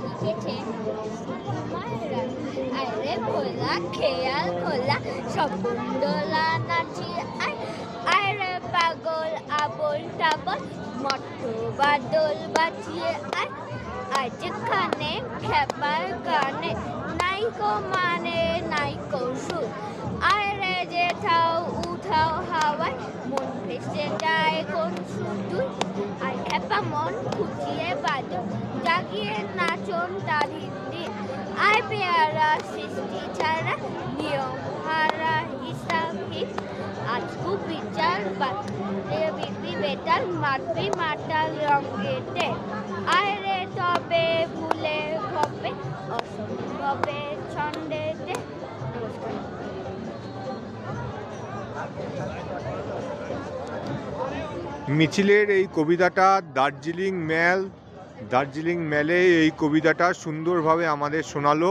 লিখেছে সুকুমার আরে ভোলা খেয়াল খোলা শকুন্তলা নাচি আরে পাগল আবল টাবল মট্ট বাদল বাজিয়ে আজখানে খেপার গানে নাইকো মানে নাইকো সুর আরে যেথাও উঠাও হাওয়ায় মন ভেসে যায় কোন সুদূর আর খেপা মন খুঁজিয়ে বাজো জাগিয়ে নাচন তার হিন্দি আয় পেয়ারা সৃষ্টি ছাড়া নিয়ম হারা হিসাবহীন আজকু বিচার বিবি বেটাল মারবি মাটাল রঙেতে আয় রে তবে ভুলে হবে অসম্ভবে ছন্দেতে। নমস্কার। মিছিলের এই কবিতাটা দার্জিলিং মেলে এই কবিতাটা সুন্দরভাবে আমাদের শোনালো।